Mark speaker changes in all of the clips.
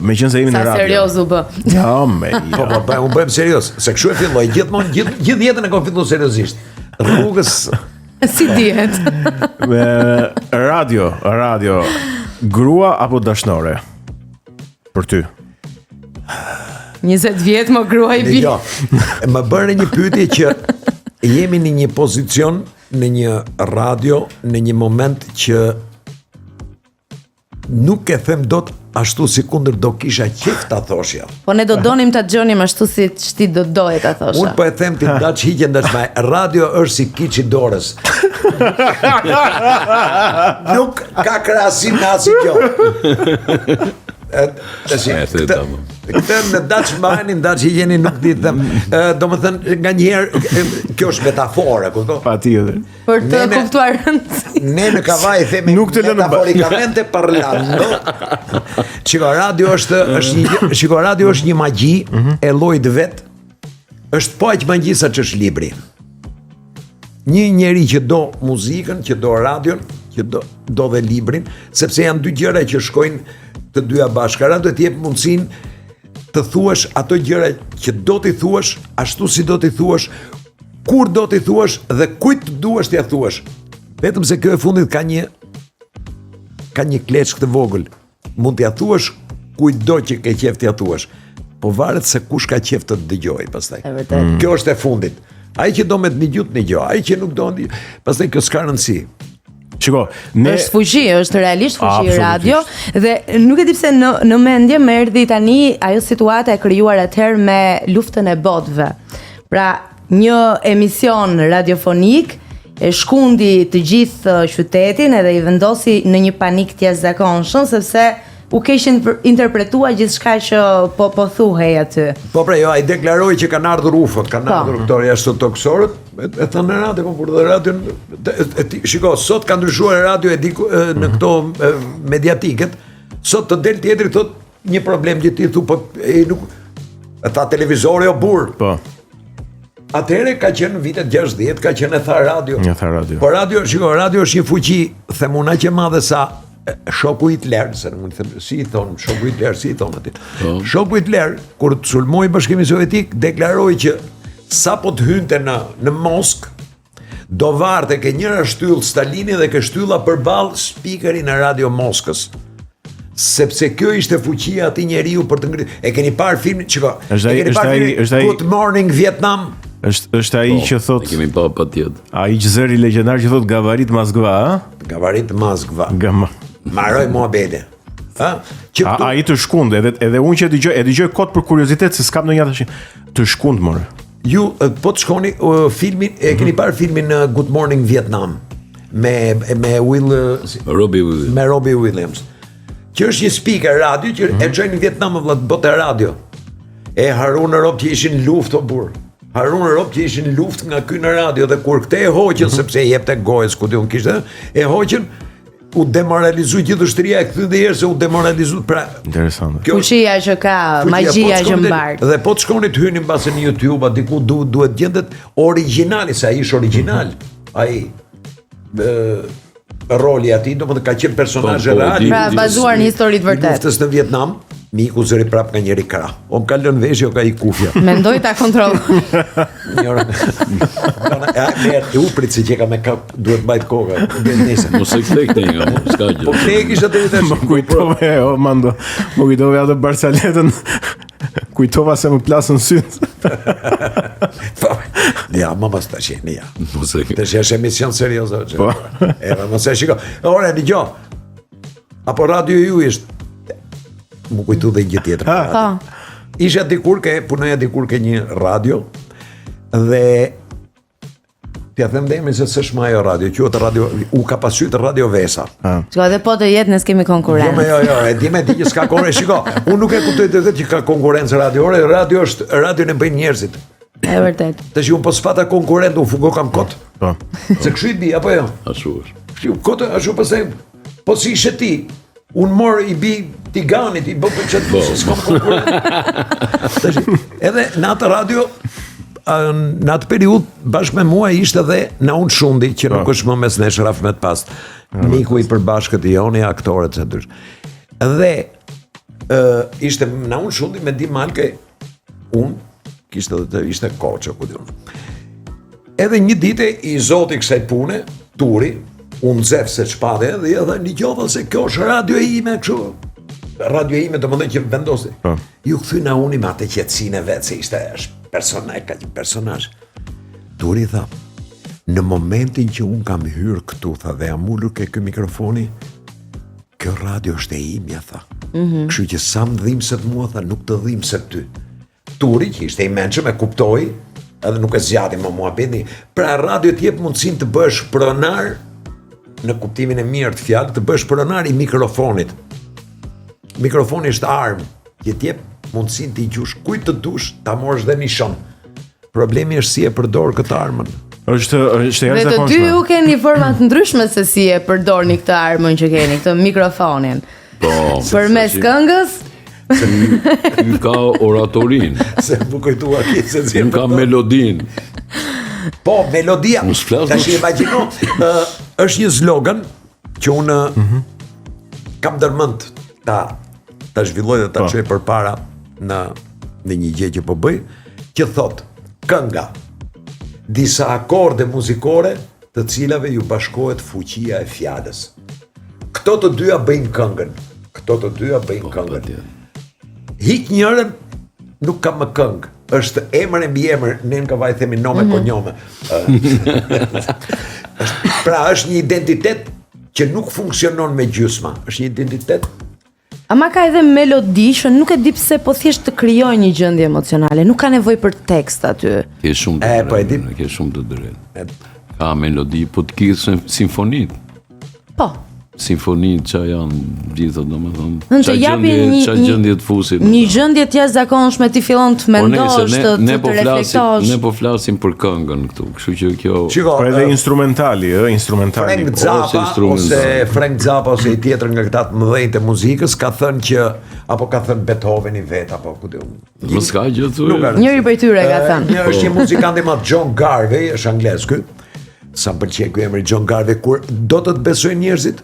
Speaker 1: meqense jemi në radio.
Speaker 2: Sa serioz u bë.
Speaker 1: Ja, me.
Speaker 3: Po, unë bëjmë serios, se kështu e filloj, gjithë jetën e kam filluar seriozisht. Rrugës
Speaker 2: Si dihet.
Speaker 1: Me radio, grua apo dashnore? Për ty.
Speaker 2: 20 vjet më grua i bi.
Speaker 3: Jo, më bërë një pyetje që jemi në një pozicion, në një radio, në një moment që nuk e them dot ashtu si kundër do kisha qef ta thoshja.
Speaker 2: Po ne do donim ta dëgjonim ashtu si ti do doje ta thosha.
Speaker 3: Unë po e them ti daç hiqen dashmaj. Radio është si kiçi dorës. Nuk ka krahasim me asgjë. Këtë në daç mbajnë, daç hiqeni nuk di them. Domethënë nganjëherë kjo është metafore, kupton?
Speaker 1: Patjetër.
Speaker 2: Për të kuptuar rëndësinë.
Speaker 3: Ne në kavaj themi
Speaker 1: nuk të lënë
Speaker 3: metaforikamente parlando. Radio është një magji e llojit vet. Është po aq magji sa ç'është libri. Një njeri që do muzikën, që do radion, që do dhe librin, sepse janë dy gjëra që shkojnë të dyja bashkë. Radio të jep mundësinë të thuash ato gjëra që do t'i thuash, ashtu si do t'i thuash, kur do t'i thuash dhe kujt duash t'ia thuash. Vetëm se kjo e fundit ka një kleçk të vogël. Mund t'ia thuash kujtdo që ke qef t'ia thuash, po varet se kush ka qef të dëgjojë pastaj. Kjo është e fundit. Ai që do me të një gjutë një gjë, ai që nuk do një, pastaj kjo s'ka rëndësi.
Speaker 1: Shiko,
Speaker 2: është fuqi, është realisht fuqi i radio dhe nuk e di pse në mendje më erdhi tani ajo situata e krijuar atëherë me luftën e botëve. Pra, një emision radiofonik e shkundi të gjithë qytetin edhe i vendosi në një panik të jashtëzakonshëm sepse u kishin interpretuar gjithçka që po thuhej aty. Po
Speaker 3: pra jo, ai deklaroi që kanë ardhur ufot, kanë ardhur këto jashtë toksorët, e thënë në radio, po për dhe radion, shiko, sot ka ndryshuar radio në këto mediatiket, sot të del tjetri thot një problem që ti thu, po nuk e tha televizori o burr.
Speaker 1: Po.
Speaker 3: Atëherë ka qenë në vitet 60, ka qenë e tha radio. Po radio, shiko, radio është një fuqi, themuna që madhe sa shoku Hitler, se nuk them si i thon, shoku Hitler si i thon aty. Shoku Hitler kur të sulmoi Bashkimin Sovjetik deklaroi që sapo të hynte në Moskë do varte ke njëra shtyll Stalini dhe ke shtylla përballë spikeri në Radio Moskës. Sepse kjo ishte fuqia e atij njeriu për të ngritur. E keni parë filmin, çka? Good Morning Vietnam.
Speaker 1: Është ai që thot,
Speaker 4: kemi pa patjetër.
Speaker 1: Ai që zëri legjendar që thot Gavarit Moskva, a?
Speaker 3: Gavarit Moskva. Maroj muhabete.
Speaker 1: Ai të shkund, edhe unë që e dëgjoj kot për kuriozitet se s'kam ndonjë tash. Të shkund more.
Speaker 3: Ju po të shkoni filmin, e keni parë filmin Good Morning Vietnam me Robbie Williams. Që është një speaker radio që e çojnë në Vietnam vëllai botë radio. E harun Rob që ishin luftë o burr. Harun Rob që ishin luftë nga ky në radio dhe kur këte e hoqën sepse i jepte gojës ku diun kishte, e hoqën u demoralizoi gjithë ushtria e kthy dhe herë se u demoralizoi. Pra,
Speaker 1: interesante.
Speaker 2: Fuqia që ka, magjia që mbar.
Speaker 3: Dhe po të shkoni të hyni mbas në YouTube, diku duhet gjendet origjinali, se ai është origjinal. Ai roli atij domethënë ka qenë personazh real.
Speaker 2: Pra bazuar në histori të vërtetë.
Speaker 3: Luftës në Vietnam, miku zëri prap nga njëri krah. O më ka lënë veshje, o ka i kufja.
Speaker 2: Mendoj ta kontrolloj.
Speaker 3: U prit se që ka me kap, duhet mbajt koka.
Speaker 4: Mos e kthej këtë nga, s'ka gjë.
Speaker 3: Po ne kisha të vetë.
Speaker 1: Më kujtove, Mando. Më kujtove atë Barsaletën. Kujtova se më plasën sytë.
Speaker 3: Ja, më pas të qenë, ja. Të që është emision serioz. Era, mos e shiko. Ora, dëgjoj. Apo radio ju ishtë? Më kujtu dhe një tjetër. Isha dikur punoja dikur ke një radio dhe t'ja them dhe se s'është më ajo radio, quhet radio, u ka pasqyr Radio Vesa.
Speaker 2: Çka dhe po të jetë ne kemi konkurrencë.
Speaker 3: Jo, e di që s'ka konkurrencë. Shiko, unë nuk e kuptoj të vetë që ka konkurrencë radiore, radio është radion e bëjnë njerëzit.
Speaker 2: E vërtet.
Speaker 3: Tash unë po s'pata konkurrent, unë fugo kam kot.
Speaker 1: Po.
Speaker 3: Se kështu i bi apo jo?
Speaker 4: Ashtu është.
Speaker 3: Kështu kot ashtu pastaj po si ishe ti? Unë mor i bi Tiganit, i bëpë që të se s'kom konkurrent. Edhe në atë radio, në atë periud, bashkë me mua ishte edhe Naun Shundi, që nuk është më mes nesh Rafmet Past, miku i përbashkët i joni, aktorët, se dysh. Dhe ishte na unë shulli me di malke, ishte koqë, ku di unë. Edhe një dite i zoti kësaj pune, Turi, unë zef se çpade dhe i dhe një gjova se kjo është radio e ime, kështu. Radio e ime të më dhe që vendosi. Ju këthy na unë me atë qetësinë e vetë, se ishte është personazh. Turi tha, në momentin që unë kam hyrë këtu, tha, dhe jam ullur ke ky mikrofoni, kjo radio është e imja, tha. Kështu që sa më dhimbset mua, tha, nuk të dhimbset ty. Turi, që ishte i mençëm, e kuptoi, edhe nuk e zgjati më muhabeti. Pra radio t'jep mundësinë të bësh pronar, në kuptimin e mirë të fjalë, të bësh pronar i mikrofonit. Mikrofoni është armë, që t'jep mundësinë të i gjush kujt të dush, ta morësh dhe nishon. Problemi është si e përdor këtë armën.
Speaker 1: Është jashtëzakonshme.
Speaker 2: Dhe të dy ju keni forma të ndryshme se si e përdorni këtë armën që keni, këtë mikrofonin. Përmes këngës,
Speaker 4: Ky ka oratorin.
Speaker 3: Se më kujtua se
Speaker 4: Ky ka melodin.
Speaker 3: Po, melodia. Tash imagjino, është një slogan që unë kam ndërmend ta zhvilloj dhe ta çoj përpara në një gjë që po bëj, që thot kënga, disa akorde muzikore të cilave ju bashkohet fuqia e fjalës. Këto të dyja bëjnë këngën. Hiq njërën, nuk ka më këngë. Është emër e mbi emër, ne në kavaj themi nome po njome. Pra është një identitet që nuk funksionon me gjysma. Është një identitet.
Speaker 2: Ama ka edhe melodi që nuk e di pse po thjesht të krijojë një gjendje emocionale, nuk ka nevojë për tekst aty.
Speaker 4: Ke shumë të drejtë. Ka melodi, po të kisë simfonit.
Speaker 2: Po.
Speaker 4: Simfonit që janë gjithë,
Speaker 2: Në që
Speaker 4: japin gjendje të fusit.
Speaker 2: Një gjendje të jashtëzakonshme ti fillon të mendosh, të reflektosh.
Speaker 4: Ne po flasim për këngën këtu, kështu që kjo...
Speaker 1: Po edhe instrumentali.
Speaker 3: Frank Zappa ose i tjetër nga këta të mëdhenj të muzikës ka thënë që, apo ka thënë Beethoveni vet, apo ku diun.
Speaker 4: Më s'ka gjë të...
Speaker 2: Njëri prej tyre ka thënë.
Speaker 3: Është një muzikant i madh, John Garvey, është anglez ky. Sa më pëlqen ky emri John Garvey, kur do të besojnë njerëzit,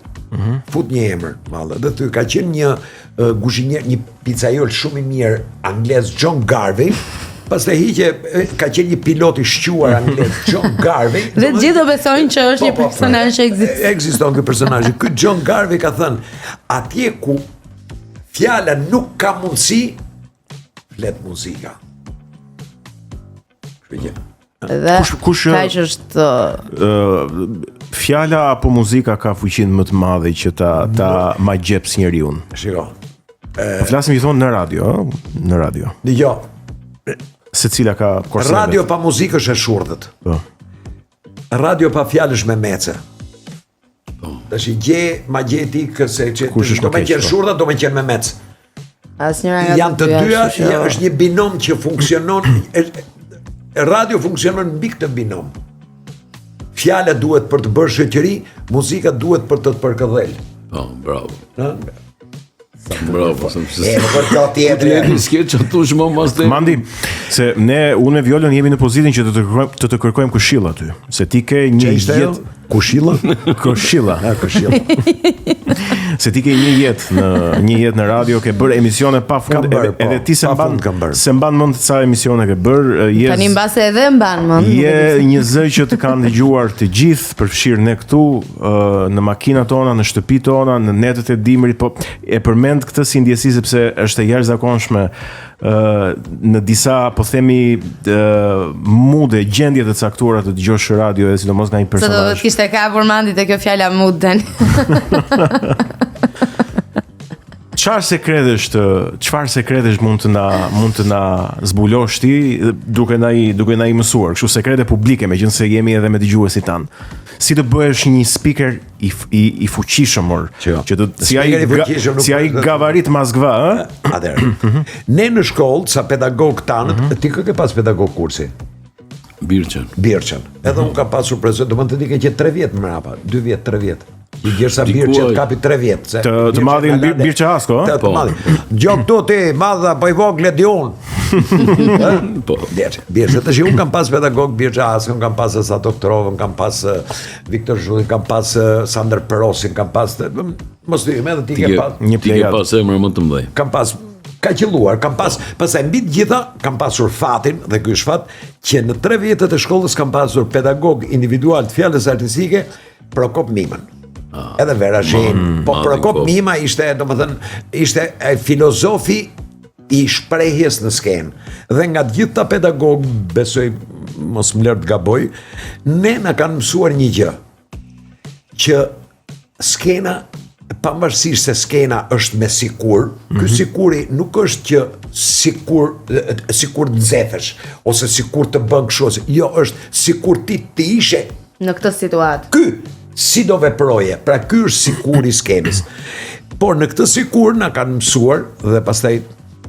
Speaker 3: fut një emër, mallë. Dhe ty ka qenë një guzhinier, një pizzaiol shumë i mirë anglez, John Garvey. Pastaj hiqe, ka qenë një pilot i shquar anglez, John Garvey.
Speaker 2: Dhe gjithë do besojnë që është një personazh që ekziston.
Speaker 3: Ekziston ky personazh. Ky John Garvey ka thënë, atje ku fjala nuk ka mundësi, flet muzika. Shpejtë.
Speaker 2: Dhe kaq është
Speaker 1: fjala apo muzika ka fuqinë më të madhe që ta ma gjeps njeriu.
Speaker 3: Shiko.
Speaker 1: Po flasim gjithmonë në radio, në radio.
Speaker 3: Jo.
Speaker 1: Secila ka korse.
Speaker 3: Radio pa muzikë është e shurdhët.
Speaker 1: Po.
Speaker 3: Radio pa fjalë është me mece. Tash ma gje ti se që do me qenë shurdhët, do me qenë me mec.
Speaker 2: Asnjëra nga
Speaker 3: janë të dyja, është një binom që funksionon. Radio funksionon mbi këtë binom. Fjala duhet për të bërë shoqëri, muzika duhet për të përkëdhel.
Speaker 4: Po, bravo.
Speaker 3: Bravo, për të tjetër.
Speaker 4: Ti skeç ato më mas të.
Speaker 1: Mandi, se unë me Violën jemi në pozitin që të kërkojmë këshill aty, se ti ke një jetë
Speaker 3: kushilla?
Speaker 1: Këshilla.
Speaker 3: Këshilla.
Speaker 1: Se ti ke një jetë në radio, ke bërë emisione pa fund, edhe ti se mban mend sa emisione ke bërë,
Speaker 2: tani mbase edhe mban mend.
Speaker 1: Je një zë që të kanë dëgjuar të gjithë, përfshirë ne këtu, në makinat tona, në shtëpitë tona, në netet e dimrit, po e përmend këtë si ndjesi sepse është e jashtëzakonshme në disa, po themi, mude, gjendje të caktuara të dëgjosh radio, edhe sidomos nga një personazh.
Speaker 2: Sa do të kishte kapur mandi te kjo fjala mood tani. Çfarë sekretesh mund të na zbulosh ti duke na i mësuar, kështu sekrete publike, megjithëse jemi edhe me dëgjuesit tan. Si të bëhesh një speaker i fuqishëm, që do si ai gavarit Moskva, ë?
Speaker 3: Atëherë. Ne në shkollë sa pedagog tanët, ti kë ke pas pedagog kursi?
Speaker 4: Birçën.
Speaker 3: Edhe unë kam pasur profesor, do të di ke 3 vjet mbrapa, 2 vjet, 3 vjet. I gjersa Birçën kapi 3 vjet.
Speaker 1: Të madhin Birçë Asko,
Speaker 3: ë? Të madhin. Gjok tu ti, madha po i voglet di unë.
Speaker 4: Po.
Speaker 3: Bjerë, tash unë kam pas pedagog Birxha Askën, kam pas Sa Doktrovën, kam pas Viktor Zhudin, kam pas Sander Perosin, kam pas mos të edhe ti ke pas
Speaker 1: një
Speaker 4: plejad. Ti ke pas emra më të mëdhenj.
Speaker 3: Kam pas ka qelluar, kam pas, pastaj mbi të gjitha kam pasur fatin dhe ky është fat që në 3 vjetët e shkollës kam pasur pedagog individual të fjalës artistike Prokop Mimën. Edhe Vera Zhen, po Prokop Mima ishte, domethënë, ishte filozofi i shprehjes në skenë. Dhe nga të gjitha pedagog, besoj mos më lër të gaboj, ne na kanë mësuar një gjë, që skena, pavarësisht se skena është me sikur, ky sikuri nuk është që sikur të nxehesh ose sikur të bën kështu, jo, është sikur ti ishe
Speaker 2: në këtë situatë.
Speaker 3: Ky si do veproje, pra ky është sikuri i skenës. Por në këtë sikur na kanë mësuar dhe pastaj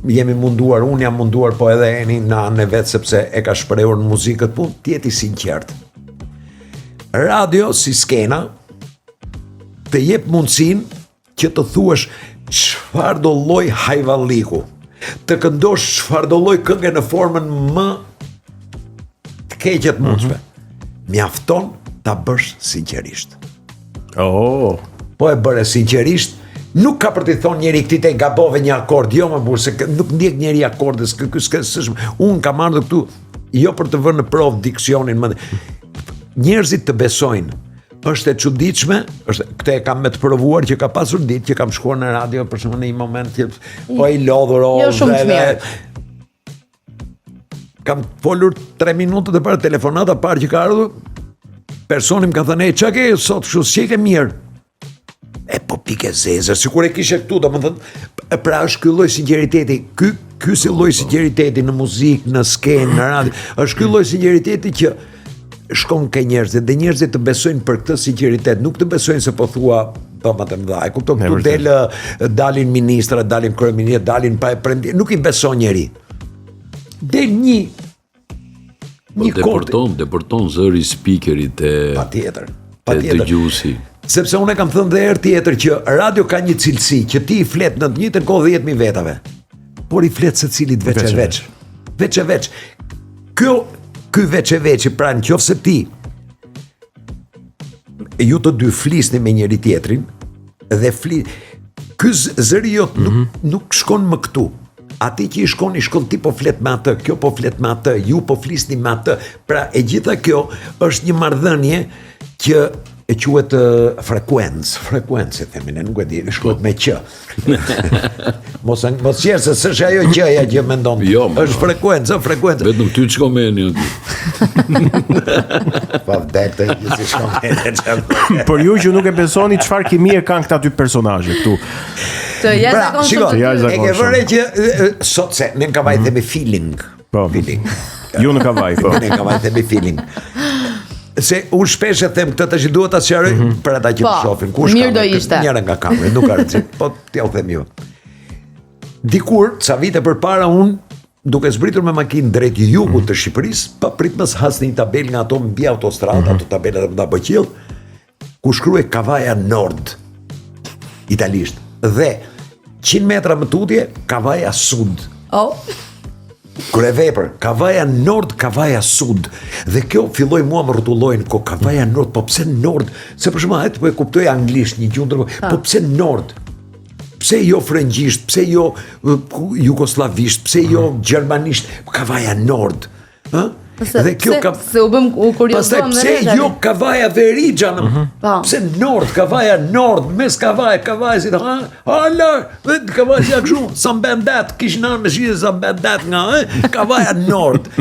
Speaker 3: jemi munduar, unë jam munduar, po edhe Eni në anën e vet sepse e ka shprehur në muzikët punë, ti jeti sinqert. Radio si skena të jep mundësinë që të thuash çfarë do lloj hajvalliku, të këndosh çfarë do lloj këngë në formën më të keqe të mundshme. Mjafton ta bësh sinqerisht. Po e bëre sinqerisht, nuk ka për të thonë njeri këti te gabove një akord, jo më burë, se nuk ndjek njeri akordës, unë kam ardhur këtu, jo për të vënë në provë diksionin, njerëzit të besojnë, është e çuditshme, këtë e kam me të provuar që ka pasur ditë që kam shkuar në radio për shembull në një moment që po i lodhur
Speaker 2: jo shumë të mirë.
Speaker 3: Kam folur 3 minuta e para telefonata parë që ka ardhur, personi më ka thënë, çka ke sot, kështu si ke mirë? Po pike zezër, sikur e kishe këtu, domethënë, pra është ky lloj sinqeriteti, ky si lloj sinqeriteti në muzikë, në skenë, në radio, është ky lloj sinqeriteti që shkon ke njerëzit, dhe njerëzit të besojnë për këtë sinqeritet, nuk të besojnë se po thua dhoma të mëdha. E kupton, këtu dalin ministra, dalin kryeministra, dalin pa e premtim, nuk i beson njeri. Del një
Speaker 4: deporton zëri speakerit e
Speaker 3: patjetër.
Speaker 4: Dëgjuesi.
Speaker 3: Sepse unë e kam thënë dhe herë tjetër që radio ka një cilësi që ti i flet në të njëjtën kohë 10.000 vetave, por i flet secilit veç e veç. Veç e veç. Ky veç e veç, pra nëse ti ju të dy flisni me njëri tjetrin dhe ky zëri jot nuk shkon më këtu. Ati që i shkon ti po flet me atë, kjo po flet me atë, ju po flisni me atë. Pra e gjitha kjo është një marrëdhënie që e quhet frekuencë, themin, nuk e di, shkruhet me q. Mos qerë se s'është ajo gjëja që mendon.
Speaker 4: Jo,
Speaker 3: është frekuencë.
Speaker 4: Vetëm ty ç'ka meni aty.
Speaker 3: Pa vdekte, si shkon meni.
Speaker 1: Por ju që nuk e besoni çfarë kimie kanë këta dy personazhe këtu.
Speaker 2: Të jashtëzakonshëm.
Speaker 3: E ke vënë që sot se ne ka vajte me feeling.
Speaker 1: Po.
Speaker 3: Feeling.
Speaker 1: Ju në kavaj, po.
Speaker 3: Ne ka vajte me feeling. Se unë shpesh e them këtë tash duhet ta sqaroj për ata që të shohin. Kush
Speaker 2: mirë do ishte.
Speaker 3: Njëra nga kamerë, nuk ka rëndësi, po t'ja u them ju. Dikur, ca vite përpara unë duke zbritur me makinë drejt jugut të Shqipërisë, pa pritmas hasni një tabel nga ato mbi autostradë, ato tabelat e mëdha bëqill, ku shkruaj Kavaja Nord, italisht, dhe 100 metra më tutje Kavaja Sud. Kur e vepër, Kavaja Nord, Kavaja Sud. Dhe kjo filloi mua më rrotullojnë, ko Kavaja Nord, po pse Nord? Se për shembull, po e kuptoj anglisht një gjuhë, po pse Nord? Pse jo frëngjisht, pse jo jugoslavisht, pse jo gjermanisht, Kavaja Nord? Dhe kjo
Speaker 2: se u bëm kuriozuar
Speaker 3: me pse jo Kavaja Verixha? Pse Nord, Kavaja Nord, mes Kavaja si ta, hala, vetë Kavaja si akshu, sa mbendat, kishin armë me shite sa mbendat nga, Kavaja Nord.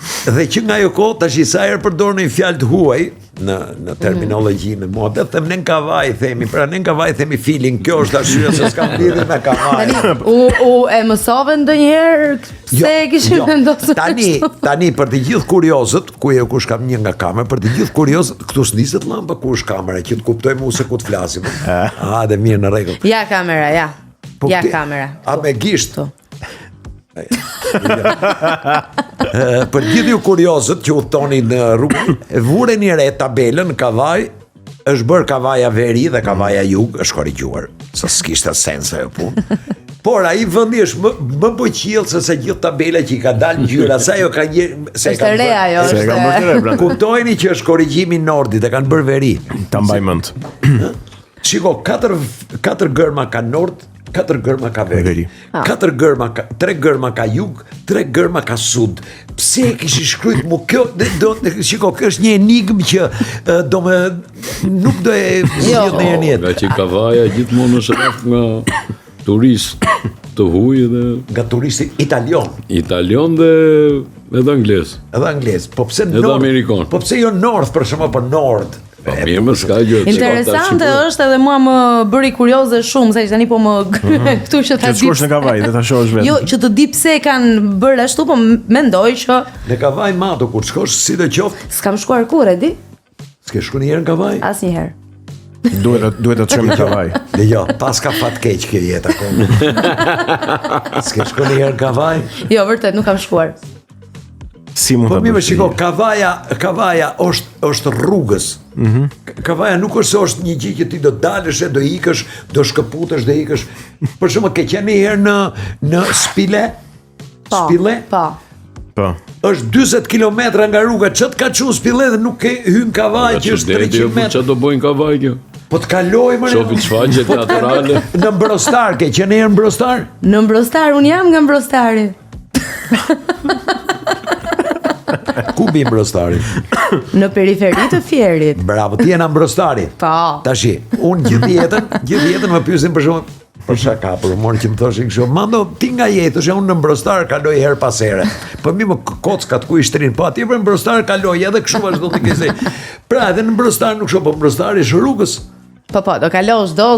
Speaker 3: Dhe që nga jo kohë, tash i sa herë përdor në një fjalë të huaj, në terminologjinë, mua dhe them ne në kavaj themi, pra ne në kavaj themi feeling, kjo është arsye se s'kam lidhje me kavaj.
Speaker 2: U e mësove ndonjëherë pse kishin vendosur kështu?
Speaker 3: Tani për të gjithë kuriozët, kush kam një nga kamerë, për të gjithë kuriozët, këtu s'niset llamba ku është kamera, që të kuptojmë se ku të flasim. Dhe mirë, në rregull.
Speaker 2: Ja kamera, ja. Ja kamera.
Speaker 3: A me gisht? Për gjithë ju kuriozët që udhtoni në rrugë, vure një re tabelën kavaj, është bërë Kavaja Veri dhe Kavaja Jug, është korrigjuar, sa s'kishte sens ajo punë. Por ai vendi është më bëqiell se sa gjithë tabela që i ka dalë ngjyra, sa ajo ka një
Speaker 2: se ka re ajo,
Speaker 3: është. Kuptojeni që është korrigjimi i Nordit, e kanë bërë veri.
Speaker 1: Ta mbaj mend.
Speaker 3: Shiko, 4 gërma ka Nord, 4 gërma ka veri. 4 gërma ka 3 gërma ka jug, 3 gërma ka sud. Pse e kish shkruajt mu kjo? Shiko, kjo është një enigmë që nuk do e zgjidh në jetë.
Speaker 4: Nga që Kavaja gjithmonë është rreth nga turist të huaj dhe
Speaker 3: nga turisti italian
Speaker 4: dhe edhe anglez.
Speaker 3: Edhe anglez. Po pse
Speaker 4: Nord? Edhe amerikan.
Speaker 3: Po pse jo North për shkak të Nord?
Speaker 2: Interesante është edhe mua më bëri kurioze shumë se tani po më këtu që ta di.
Speaker 1: Të shkosh në Kavaj dhe ta shohësh vetë.
Speaker 2: Jo, që të di pse kanë bërë ashtu, po mendoj që
Speaker 3: në Kavaj Mato kur shkosh si të qoftë.
Speaker 2: S'kam shkuar kurrë, e di?
Speaker 3: S'ke shkuar një herë në Kavaj?
Speaker 2: Asnjëherë.
Speaker 1: Duhet të çojmë në Kavaj.
Speaker 3: Dhe jo, pas ka fat keq kjo jetë akoma. S'ke shkuar një herë në Kavaj?
Speaker 2: Jo, vërtet nuk kam shkuar.
Speaker 1: Si mund ta bësh?
Speaker 3: Po më shiko, Kavaja është rrugës. Kavaja nuk është se është një gjë që ti do dalësh e do ikësh, do shkëputesh dhe ikësh. Për shembull, ke qenë një herë në Spile? Spile?
Speaker 2: Po.
Speaker 3: Është 40 kilometra nga rruga, ç't ka çu Spile dhe nuk ke hyn Kavaj që është 300 metra.
Speaker 4: Çfarë do bëjnë Kavaj kjo?
Speaker 3: Po të kaloj më.
Speaker 4: Shofi çfarë teatrale.
Speaker 3: Në Mbrostar, ke qenë herë në Mbrostar?
Speaker 2: Në Mbrostar, un jam nga Mbrostari.
Speaker 3: Ku bi Mbrostari?
Speaker 2: Në periferi të Fierit.
Speaker 3: Bravo, ti je në Mbrostari.
Speaker 2: Po.
Speaker 3: Tashi, unë gjithë jetën më pyesin për shkak për shaka, për morën që më thoshin kështu, mando, ti nga jetësh, unë në Mbrostar kaloj herë pas here. Po mi më kockat ku i shtrin, po atje për Mbrostar kaloj edhe kështu vazhdo të kezi. Pra edhe në Mbrostar nuk shoh, po Mbrostari është rrugës.
Speaker 2: Po, do kalosh do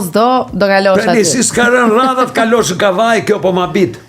Speaker 2: kalosh aty.
Speaker 3: Pra nisi s'ka rënë radhat, kalosh në Kavaj, kjo po ma bit.